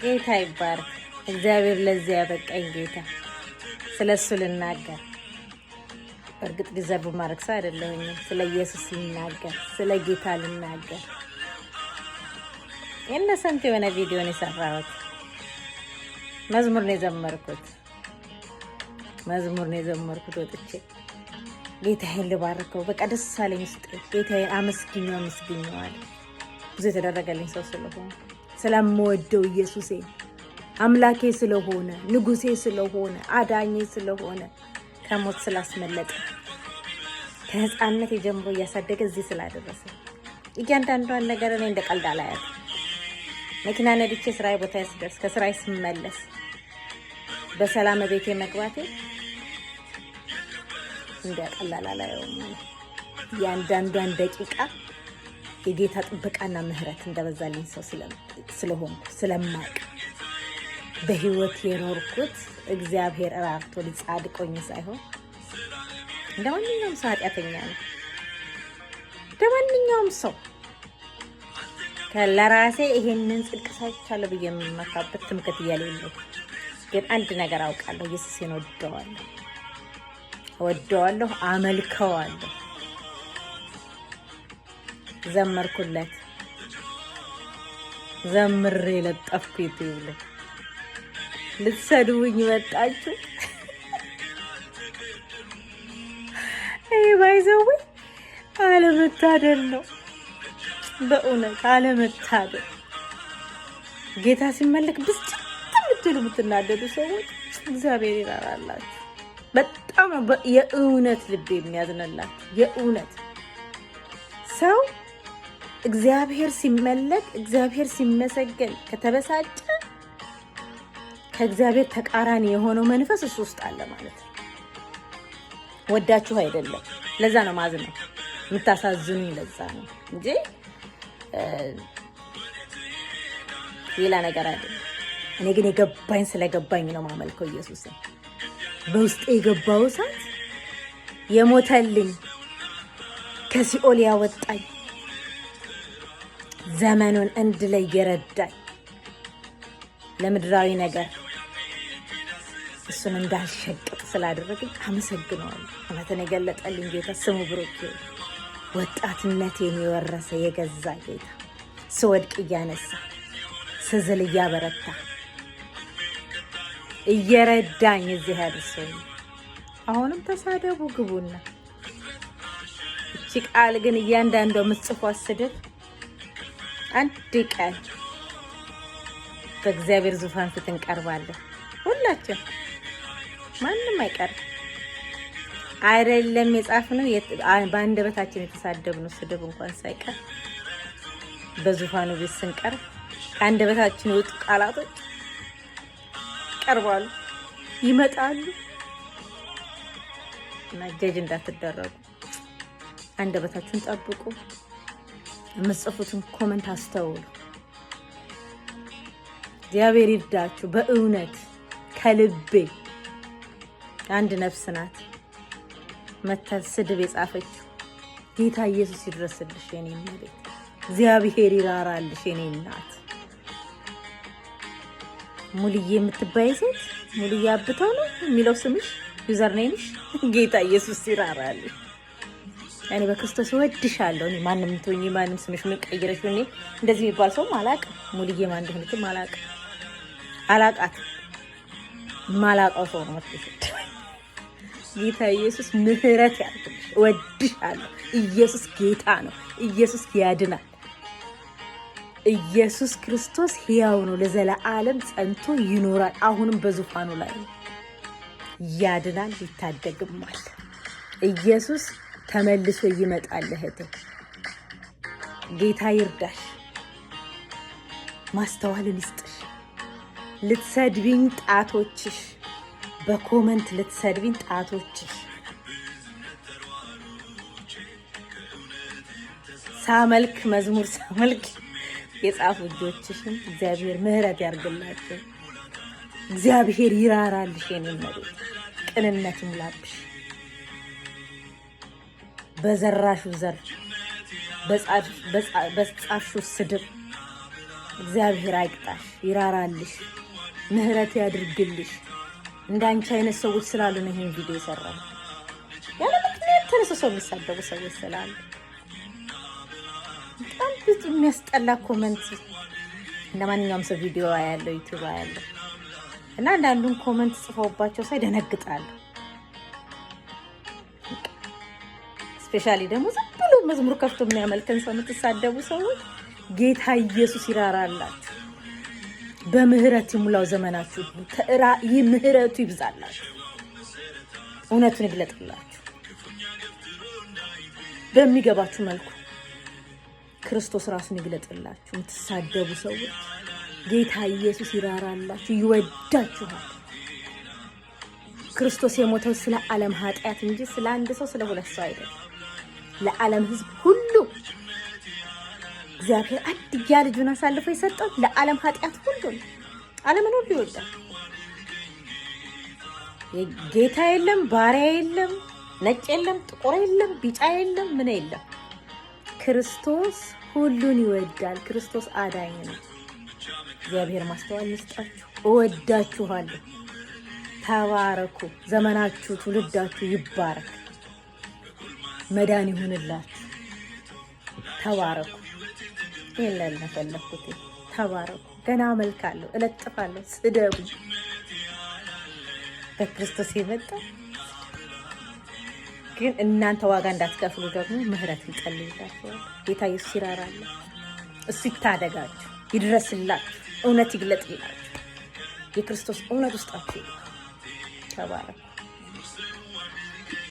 ጌታ ይባርክ። እግዚአብሔር ለዚህ ያበቃኝ ጌታ። ስለሱ ልናገር በእርግጥ ዲዘርቭ ማድረግ ሰው አይደለሁኝም። ስለ ኢየሱስ ልናገር፣ ስለ ጌታ ልናገር። የነሰንት የሆነ ቪዲዮ ነው የሰራሁት። መዝሙር ነው የዘመርኩት ወጥቼ ጌታዬን ልባርከው። በቃ ደስ አለኝ ውስጥ ጌታዬን አመስግኘዋል። ብዙ የተደረገልኝ ሰው ስለሆነ ስለምወደው ኢየሱሴ አምላኬ ስለሆነ ንጉሴ ስለሆነ አዳኜ ስለሆነ ከሞት ስላስመለጠ ከህፃንነት ጀምሮ እያሳደገ እዚህ ስላደረሰ እያንዳንዷን ነገር እኔ እንደ ቀልድ አላያት። መኪና ነድቼ ስራዬ ቦታ ስደርስ ከስራዬ ስመለስ በሰላም ቤቴ መግባቴ እንደ ቀላል አላየውም። እያንዳንዷን ደቂቃ የጌታ ጥበቃና ምህረት እንደበዛልኝ ሰው ስለሆንኩ ስለማቅ በህይወት የኖርኩት እግዚአብሔር ራርቶ ሊጻድቆኝ ሳይሆን እንደማንኛውም ሰው ኃጢአተኛ ነው። እንደማንኛውም ሰው ለራሴ ይሄንን ጽድቅ ሳይቻለ ብዬ የምመካበት ትምክህት እያለኝ ግን አንድ ነገር አውቃለሁ። ኢየሱስን ወደዋለሁ፣ አመልከዋለሁ። ዘመርኩለት፣ ዘምሬ ለጠፍኩት ይብለ ልትሰድቡኝ መጣችሁ። አይ ባይዘው አለመታደል ነው፣ በእውነት አለመታደል። ጌታ ሲመለክ ብስጭት የምትናደዱ ሰዎች እግዚአብሔር ይራራላችሁ። በጣም የእውነት ልብ የሚያዝንላችሁ የእውነት ሰው እግዚአብሔር ሲመለክ እግዚአብሔር ሲመሰገን ከተበሳጨ ከእግዚአብሔር ተቃራኒ የሆነው መንፈስ እሱ ውስጥ አለ ማለት ነው። ወዳችሁ አይደለም። ለዛ ነው ማዝነው የምታሳዝኑኝ፣ ለዛ ነው እንጂ ሌላ ነገር አይደለም። እኔ ግን የገባኝ ስለገባኝ ነው ማመልከው ኢየሱስን። በውስጤ የገባው እሳት የሞተልኝ ከሲኦል ያወጣኝ ዘመኑን እንድለይ የረዳኝ ለምድራዊ ነገር እሱን እንዳልሸቅጥ ስላደረገኝ አመሰግነዋለሁ። እውነትን የገለጠልኝ ጌታ ስሙ ብሩክ ይሁን። ወጣትነቴን የወረሰ የገዛ ጌታ ስወድቅ እያነሳ ስዝል እያበረታ እየረዳኝ እዚህ ያደረሰኝ። አሁንም ተሳደቡ ግቡና እቺ ቃል ግን እያንዳንዱ የምትጽፏት ስድብ አንድ ቀን በእግዚአብሔር ዙፋን ፊት እንቀርባለን። ሁላችን ማንም አይቀርም። አይደለም የጻፍነው በአንደበታችን የተሳደብነው ስድብ እንኳን ሳይቀር በዙፋኑ ቤት ስንቀርብ ከአንደበታችን የወጡ ቃላቶች ይቀርባሉ፣ ይመጣሉ። እና ጀጅ እንዳትደረጉ፣ አንደበታችሁን ጠብቁ። የምትጽፉትን ኮመንት አስተውሉ። እግዚአብሔር ይርዳችሁ። በእውነት ከልቤ አንድ ነፍስ ናት መታ ስድብ የጻፈችው። ጌታ ኢየሱስ ይድረስልሽ የኔ እናት፣ እግዚአብሔር ይራራልሽ የኔ እናት። ሙልዬ የምትባይ ሴት ሙልዬ አብተው ነው የሚለው ስምሽ፣ ዩዘር ኔምሽ። ጌታ ኢየሱስ ይራራልሽ። እኔ በክርስቶስ ወድሻለሁ። እኔ ማንም ትሆኚ ማንም ስምሽ ምን ቀይረሽ እኔ እንደዚህ የሚባል ሰው አላውቅም። ሙልዬ ማን እንደሆነች አላውቃት ማላውቀው ሰው ነው ማለት ጌታ ኢየሱስ ምህረት ያድርግልሽ። ወድሻለሁ። ኢየሱስ ጌታ ነው። ኢየሱስ ያድናል። ኢየሱስ ክርስቶስ ሕያው ነው፣ ለዘላለም ጸንቶ ይኖራል። አሁንም በዙፋኑ ላይ ነው። ያድናል፣ ይታደግማል። ኢየሱስ ተመልሶ ይመጣል። እህቴ ጌታ ይርዳሽ፣ ማስተዋልን ይስጥሽ። ልትሰድቢኝ ጣቶችሽ፣ በኮመንት ልትሰድቢኝ ጣቶችሽ፣ ሳመልክ መዝሙር ሳመልክ የጻፉ እጆችሽን እግዚአብሔር ምህረት ያርግላችሁ። እግዚአብሔር ይራራልሽ የኔ መሬት፣ ቅንነት ይሙላብሽ። በዘራሹ ዘር በጻፍሹ ስድብ እግዚአብሔር አይቅጣሽ፣ ይራራልሽ፣ ምህረት ያድርግልሽ። እንዳንቺ አይነት ሰዎች ስላሉ ነው ይሄን ቪዲዮ የሰራው። ያለ ምክንያት ተነስቶ የሚሳደቡ ሰዎች ስላሉ በጣም ብዙ የሚያስጠላ ኮመንት። ለማንኛውም ሰው ቪዲዮ ያለው ዩቲዩብ ያለው እና አንዳንዱን ኮመንት ጽፈውባቸው ሳይ ደነግጣለሁ። ስፔሻሊ ደግሞ ዝም ብሎ መዝሙር ከፍቶ የሚያመልከን ሰው የምትሳደቡ ሰዎች ጌታ ኢየሱስ ይራራላችሁ፣ በምህረት ይሙላው ዘመናችሁ፣ ይህ ምህረቱ ይብዛላችሁ፣ እውነቱን ይግለጥላችሁ በሚገባችሁ መልኩ ክርስቶስ ራሱን ይግለጥላችሁ። የምትሳደቡ ሰዎች ጌታ ኢየሱስ ይራራላችሁ፣ ይወዳችኋል። ክርስቶስ የሞተው ስለ ዓለም ኃጢአት እንጂ ስለ አንድ ሰው ስለ ሁለት ሰው አይደለም፣ ለዓለም ሕዝብ ሁሉ እግዚአብሔር አንድያ ልጁን አሳልፎ የሰጠው ለዓለም ኃጢአት ሁሉ ነው። ዓለምን ሁሉ ይወዳል። ጌታ የለም፣ ባሪያ የለም፣ ነጭ የለም፣ ጥቁር የለም፣ ቢጫ የለም፣ ምን የለም። ክርስቶስ ሁሉን ይወዳል። ክርስቶስ አዳኝ ነው። እግዚአብሔር ማስተዋል ይስጣችሁ። እወዳችኋለሁ። ተባረኩ። ዘመናችሁ ትውልዳችሁ ይባረክ። መዳን ይሁንላችሁ። ተባረኩ። ይሄን ለፈለኩት ተባረኩ። ገና አመልካለሁ፣ እለጥፋለሁ። ስደቡ። በክርስቶስ የመጣ ግን እናንተ ዋጋ እንዳትከፍሉ ደግሞ ምህረት ይጸልይላችሁ። ጌታ ኢየሱስ ይራራል። እሱ ይታደጋችሁ፣ ይድረስላችሁ፣ እውነት ይግለጥላችሁ። የክርስቶስ እውነት ውስጣችሁ ተባረኩ።